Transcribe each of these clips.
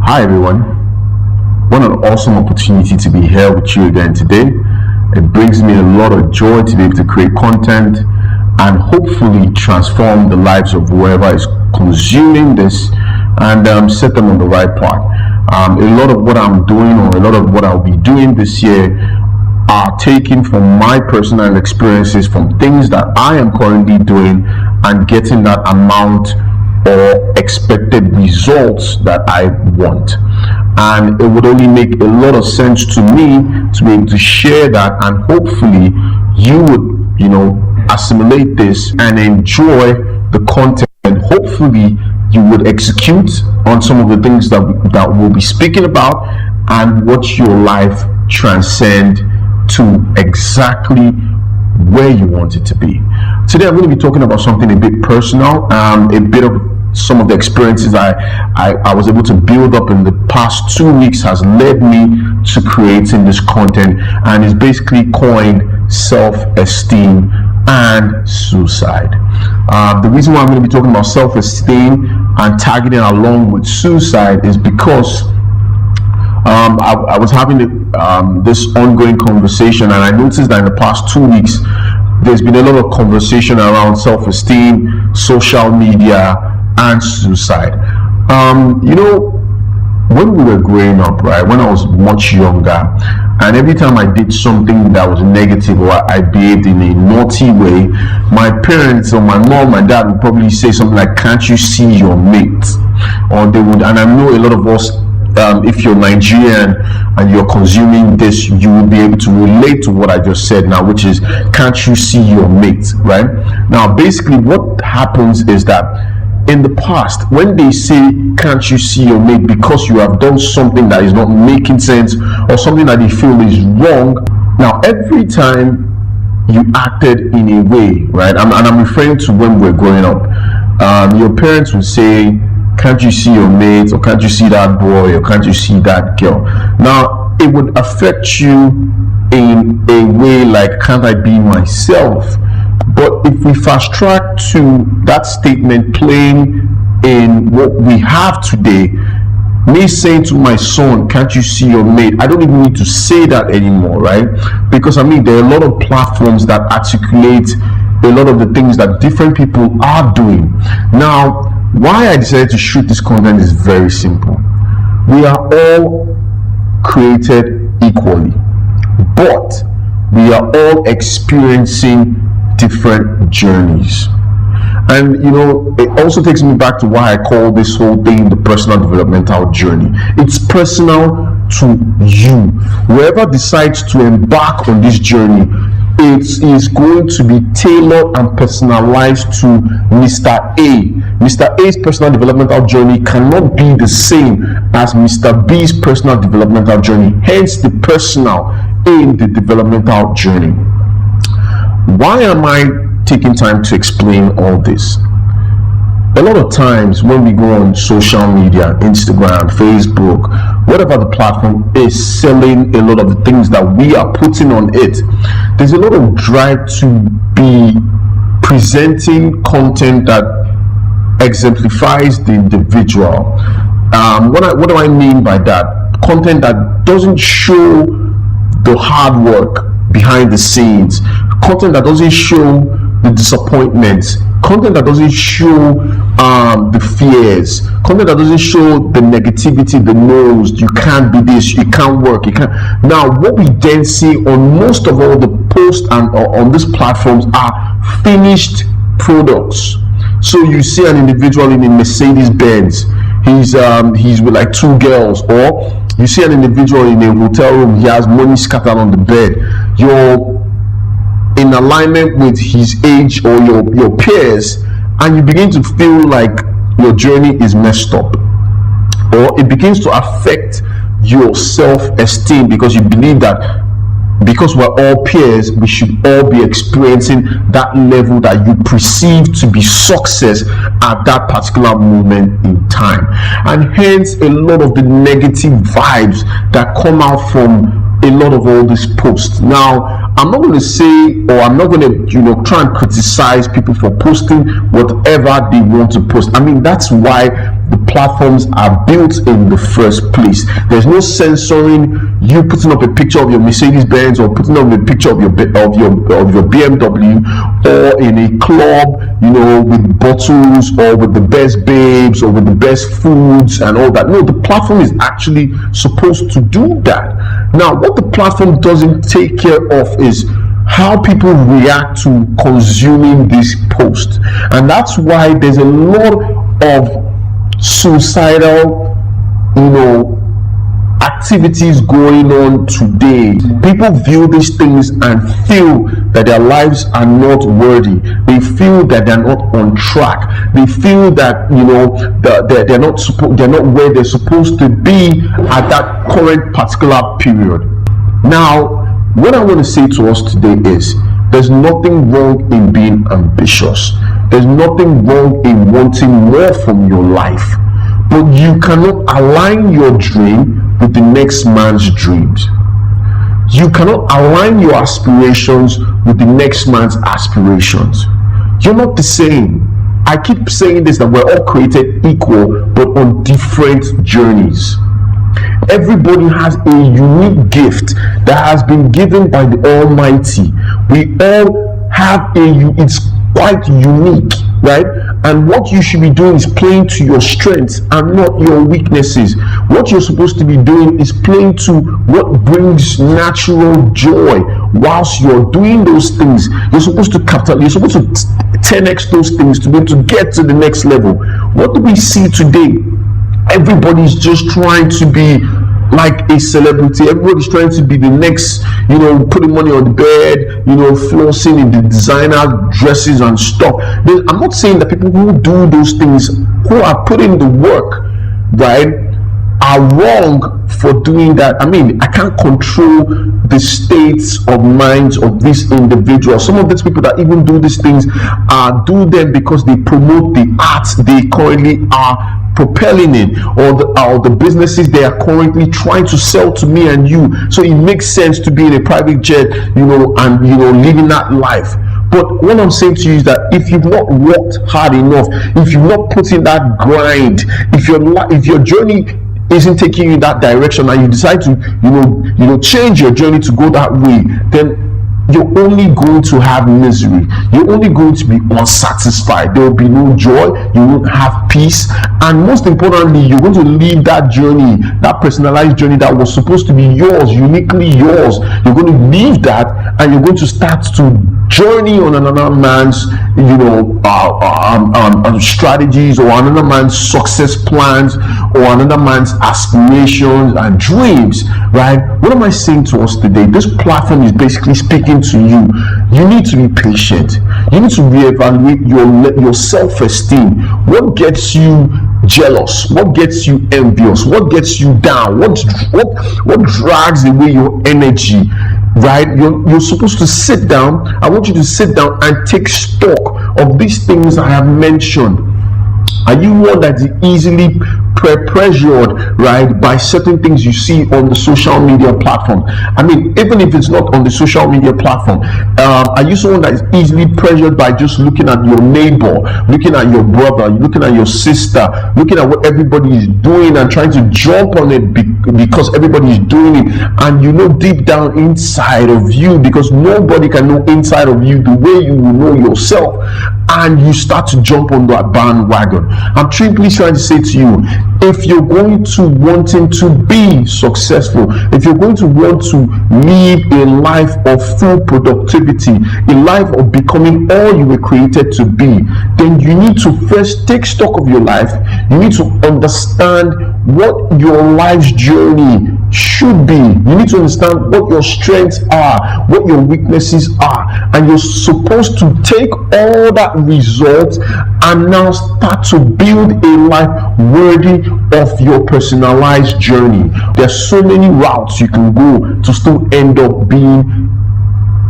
Hi everyone, what an awesome opportunity to be here with you again today. It brings me a lot of joy to be able to create content and hopefully transform the lives of whoever is consuming this and set them on the right path. A lot of what I'm doing, or a lot of what I'll be doing this year, are taken from my personal experiences, from things that I am currently doing and getting that amount or expected results that I want. And it would only make a lot of sense to me to be able to share that, and hopefully you would assimilate this and enjoy the content, and hopefully you would execute on some of the things that we'll be speaking about and watch your life transcend to exactly where you want it to be. Today I'm going to be talking about something a bit personal, a bit of some of the experiences I was able to build up in the past 2 weeks has led me to creating this content, and is basically coined self-esteem and suicide. The reason why I'm going to be talking about self-esteem and tagging along with suicide is because I was having this ongoing conversation, and I noticed that in the past 2 weeks there's been a lot of conversation around self-esteem, social media, and suicide. When we were growing up, right, when I was much younger, and every time I did something that was negative or I behaved in a naughty way, my parents or my mom, my dad would probably say something like, "Can't you see your mate?" Or they would, and I know a lot of us, if you're Nigerian and you're consuming this, you will be able to relate to what I just said now, which is, "Can't you see your mate?" Right? Now, basically what happens is that in the past, when they say, "Can't you see your mate?" because you have done something that is not making sense or something that they feel is wrong, now every time you acted in a way, right, and I'm referring to when we're growing up, your parents would say, "Can't you see your mate?" or "Can't you see that boy?" or "Can't you see that girl?" Now it would affect you in a way like, "Can't I be myself?" But if we fast track to that statement playing in what we have today, me saying to my son, "Can't you see your mate?" I don't even need to say that anymore, right? Because there are a lot of platforms that articulate a lot of the things that different people are doing. Now, why I decided to shoot this content is very simple. We are all created equally, but we are all experiencing different journeys. And it also takes me back to why I call this whole thing the personal developmental journey. It's personal to you. Whoever decides to embark on this journey, it is going to be tailored and personalized to Mr. A. Mr. A's personal developmental journey cannot be the same as Mr. B's personal developmental journey, hence the personal in the developmental journey. Why am I taking time to explain all this? A lot of times when we go on social media, Instagram, Facebook, whatever the platform is selling a lot of the things that we are putting on it, there's a lot of drive to be presenting content that exemplifies the individual. What do I mean by that? Content that doesn't show the hard work behind the scenes, content that doesn't show the disappointments, content that doesn't show the fears, content that doesn't show the negativity, the no's, you can't be this, you can't work, you can't. Now what we then see on most of all the posts and on these platforms are finished products. So you see an individual in a Mercedes Benz, he's with like 2 girls, or you see an individual in a hotel room, he has money scattered on the bed. You're in alignment with his age or your peers, and you begin to feel like your journey is messed up, or it begins to affect your self-esteem, because you believe that because we're all peers, we should all be experiencing that level that you perceive to be success at that particular moment in time. And hence a lot of the negative vibes that come out from a lot of all these posts. Now, I'm not going to say, or I'm not going to, try and criticize people for posting whatever they want to post. I mean, that's why the platforms are built in the first place. There's no censoring you putting up a picture of your Mercedes Benz or putting up a picture of your BMW, or in a club, with bottles, or with the best babes, or with the best foods and all that. No, the platform is actually supposed to do that. Now, what the platform doesn't take care of is how people react to consuming this post. And that's why there's a lot of suicidal, activities going on today. People view these things and feel that their lives are not worthy. They feel that they're not on track. They feel that they're not where they're supposed to be at that current particular period. Now, what I want to say to us today is there's nothing wrong in being ambitious. There's nothing wrong in wanting more from your life. But you cannot align your dream with the next man's dreams. You cannot align your aspirations with the next man's aspirations. You're not the same. I keep saying this, that we're all created equal, but on different journeys. Everybody has a unique gift that has been given by the Almighty. We all have it's quite unique, right? And what you should be doing is playing to your strengths and not your weaknesses. What you're supposed to be doing is playing to what brings natural joy. Whilst you're doing those things, you're supposed to 10x those things to be able to get to the next level. What do we see today? Everybody's just trying to be like a celebrity. Everybody's trying to be the next, putting money on the bed, flossing in the designer dresses and stuff. I'm not saying that people who do those things, who are putting the work, right, are wrong for doing that. I mean, I can't control the states of minds of these individuals. Some of these people that even do these things do them because they promote the arts they currently are propelling in, or the businesses they are currently trying to sell to me and you. So it makes sense to be in a private jet, and living that life. But what I'm saying to you is that if you've not worked hard enough, if you've not put in that grind, if your journey isn't taking you in that direction, and you decide to change your journey to go that way, then you're only going to have misery. You're only going to be unsatisfied. There will be no joy. You won't have peace. And most importantly, you're going to leave that journey, that personalized journey that was supposed to be yours, uniquely yours. You're going to leave that, and you're going to start to journey on another man's strategies, or another man's success plans, or another man's aspirations and dreams, right? What am I saying to us today? This platform is basically speaking to you. You need to be patient. You need to reevaluate your self-esteem. What gets you jealous? What gets you envious? What gets you down? What drags away your energy? Right? You're supposed to sit down. I want you to sit down and take stock of these things I have mentioned. Are you one that is easily pressured, right, by certain things you see on the social media platform? I mean, even if it's not on the social media platform, are you someone that is easily pressured by just looking at your neighbor, looking at your brother, looking at your sister, looking at what everybody is doing and trying to jump on it because everybody is doing it, and deep down inside of you, because nobody can know inside of you the way you will know yourself, and you start to jump on that bandwagon? I'm simply trying to say to you, if you're going to wanting to be successful, if you're going to want to live a life of full productivity, a life of becoming all you were created to be, then you need to first take stock of your life. You need to understand what your life's journey should be. You need to understand what your strengths are, what your weaknesses are, and you're supposed to take all that result and now start to build a life worthy of your personalized journey. There's so many routes you can go to still end up being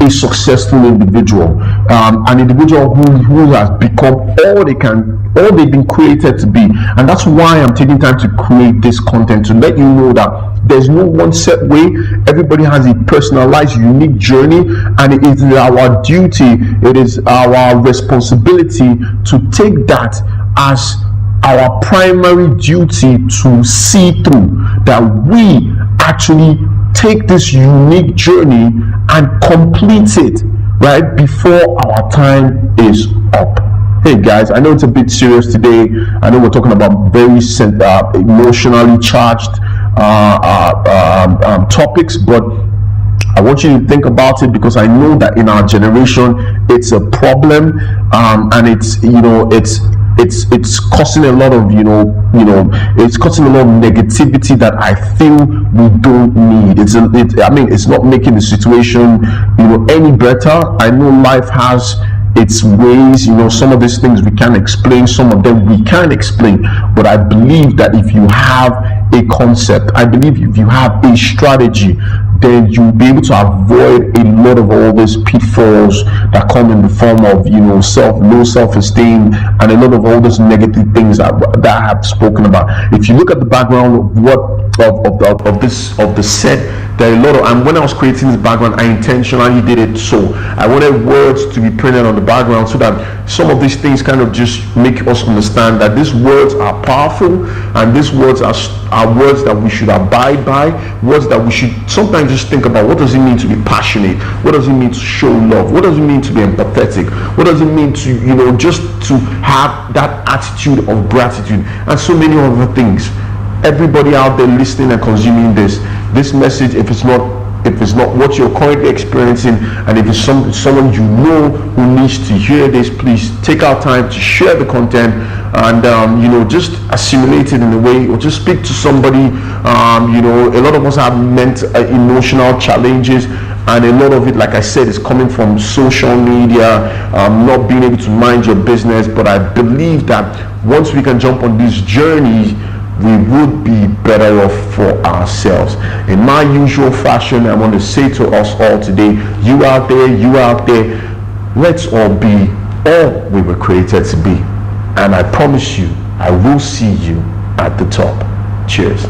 a successful individual, an individual who has become all they've been created to be. And that's why I'm taking time to create this content, to let you know that There's no one set way. Everybody has a personalized, unique journey, and it is our duty, it is our responsibility to take that as our primary duty to see through, that we actually take this unique journey and complete it right before our time is up. Hey guys, I know it's a bit serious today. I know we're talking about very emotionally charged topics, but I want you to think about it, because I know that in our generation it's a problem, and it's causing a lot of it's causing a lot of negativity that I feel we don't need. It's not making the situation any better. I know life has its ways, some of these things we can't explain, some of them we can explain, but I believe that if you have a concept, I believe if you have a strategy, then you'll be able to avoid a lot of all these pitfalls that come in the form of low self-esteem and a lot of all those negative things that I have spoken about. If you look at the background of the set, there are a lot of, and when I was creating this background, I intentionally did it so I wanted words to be printed on the background, so that some of these things kind of just make us understand that these words are powerful, and these words are words that we should abide by, words that we should sometimes just think about. What does it mean to be passionate? What does it mean to show love? What does it mean to be empathetic? What does it mean to just to have that attitude of gratitude, and so many other things. Everybody out there listening and consuming this message, if it's not what you're currently experiencing, and if it's someone who needs to hear this, please take our time to share the content, and just assimilate it in a way, or just speak to somebody. A lot of us have emotional challenges, and a lot of it, like I said, is coming from social media, not being able to mind your business. But I believe that once we can jump on this journey, we would be better off for ourselves. In my usual fashion, I want to say to us all today, you out there, let's all be all we were created to be. And I promise you, I will see you at the top. Cheers.